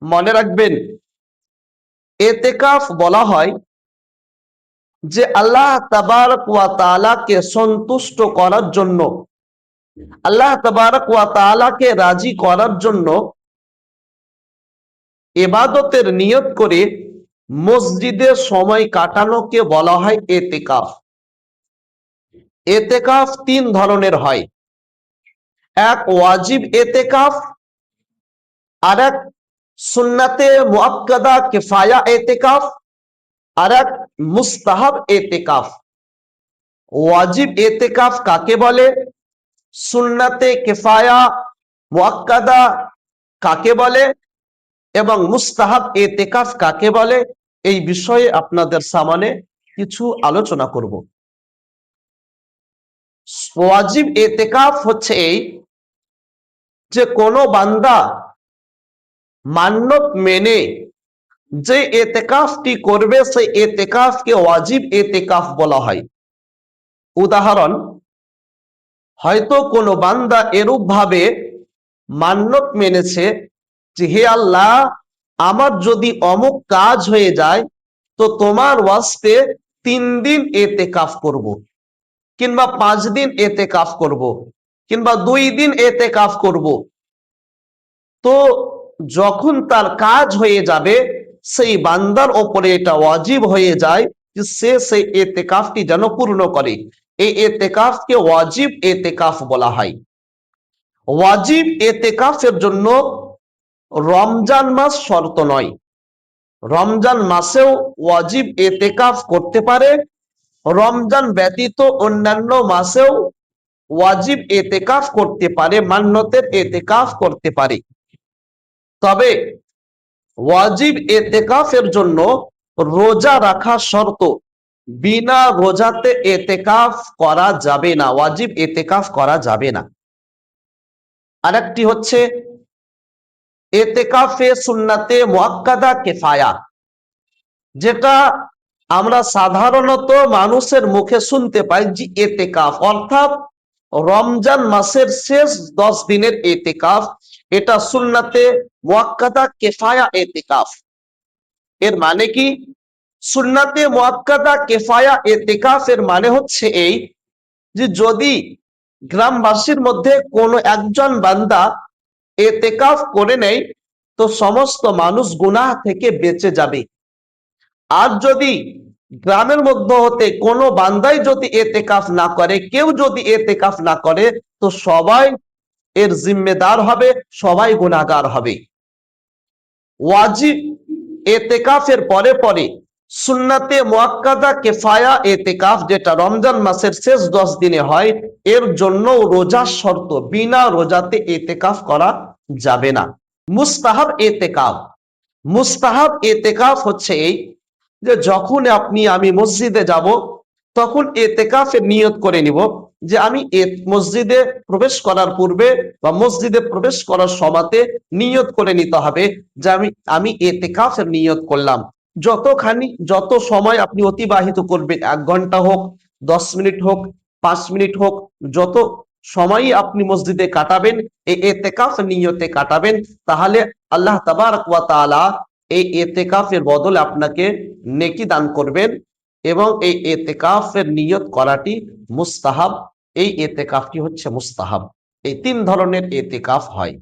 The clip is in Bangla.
মনে রাখবেন, এতেকাফ বলা হয় যে আল্লাহ তাবারক ওয়া তাআলাকে সন্তুষ্ট করার জন্য, আল্লাহ তাবারক ওয়া তাআলাকে রাজি করার জন্য ইবাদতের নিয়ত করে মসজিদে সময় কাটানোকে বলা হয় এতেকাফ। এতেকাফ তিন ধরনের হয়। এক ওয়াজিব এতেকাফ, আর এক সুন্নাতে মুআক্কাদা কিফায়া এতেকাফ, আর এক মুস্তাহাব এতেকাফ। ওয়াজিব এতেকাফ কাকে বলে, সুন্নাতে কিফায়া মুআক্কাদা কাকে বলে এবং মুস্তাহাব এতেকাফ কাকে বলে, এই বিষয়ে আপনাদের সামনে কিছু আলোচনা করব। ওয়াজিব এতেকাফ হচ্ছে এই যে কোনো বান্দা মান্যত মেনে যে এতেকাফটি করবে সেই এতেকাফকে ওয়াজিব এতেকাফ বলা হয়। উদাহরণ, হয়তো কোনো বান্দা এরূপ ভাবে মান্যত মেনেছে যে হে আল্লাহ, আমার যদি অমুক কাজ হয়ে যায় তো তোমার ওয়াস্তে 3 দিন এতেকাফ করব, কিংবা 5 দিন এতেকাফ করব, কিংবা 2 দিন এতেকাফ করব। তো যখন তার কাজ হয়ে যাবে সেই বান্দার ওপরে এটা ওয়াজিব হয়ে যায় যে সে সেই এতেকাফটি যেন পূর্ণ করে। এই এতেকাফকে ওয়াজিব এতেকাফ বলা হয়। ওয়াজিব এতেকাফের জন্য রমজান মাস শর্ত নয়। রমজান মাসেও ওয়াজিব এতেকাফ করতে পারে, রমজান ব্যতীত অন্যান্য মাসেও ওয়াজিব এতেকাফ করতে পারে, মান্যতের এতেকাফ করতে পারে। তবে ওয়াজিব এতেকাফের জন্য রোজা রাখা শর্ত। বিনা রোজাতে এতেকাফ করা যাবে না, ওয়াজিব এতেকাফ করা যাবে না। আরেকটি হচ্ছে এতেকাফে সুন্নাতে মুআক্কাদা কিফায়া, যেটা আমরা সাধারণত মানুষের মুখে শুনতে পাই যে এতেকাফ, অর্থাৎ রমজান মাসের শেষ 10 দিনের এতেকাফ, এটা সুন্নাতে মুআক্কাদা কিফায়া এতেকাফ। এর মানে কি? সুন্নাতে মুআক্কাদা কিফায়া এতেকাফের মানে হচ্ছে এই যে যদি গ্রামবাসীর মধ্যে কোনো একজন বান্দা এতেকাফ করে নেয় তো সমস্ত মানুষ গুনাহ থেকে বেঁচে যাবে। আর যদি গ্রামের মধ্যে হতে কোনো বান্দাই যদি এতেকাফ না করে, কেউ যদি এতেকাফ না করে, তো সবাই এর জিম্মেদার হবে, সবাই গুনাহগার হবে। ওয়াজিব এতেকাফের পরে পরে সুন্নাতে মুআক্কাদা কিফায়া এতেকাফ, যেটা রমজান মাসের শেষ 10 দিনে হয়, এর জন্য রোজা শর্ত। বিনা রোজাতে এতেকাফ করা যাবে না। মুস্তাহাব এতেকাফ, মুস্তাহাব এতেকাফ হচ্ছে এই যে যখন আমি মসজিদে যাব তখন এতেকাফের নিয়ত করে নিব যে আমি মসজিদে প্রবেশ করার পূর্বে বা মসজিদে প্রবেশ করার সময়তে নিয়ত করে নিতে হবে যে আমি এতেকাফের নিয়ত করলাম। যত সময় আপনি অতিবাহিত করবেন, 1 ঘন্টা হোক, 10 মিনিট হোক, 5 মিনিট হোক, যত সময়ই আপনি মসজিদে কাটাবেন এই এতেকাফ নিয়তে কাটাবেন, তাহলে আল্লাহ তাবারক ওয়া তাআলা এই এতেকাফের বদলে আপনাকে নেকি দান করবেন। এবং এই এতেকাফের নিয়ত করাটি মুস্তাহাব। এই এতেকাফটি হচ্ছে মুস্তাহাব। এই 3 ধরনের এতেকাফ হয়।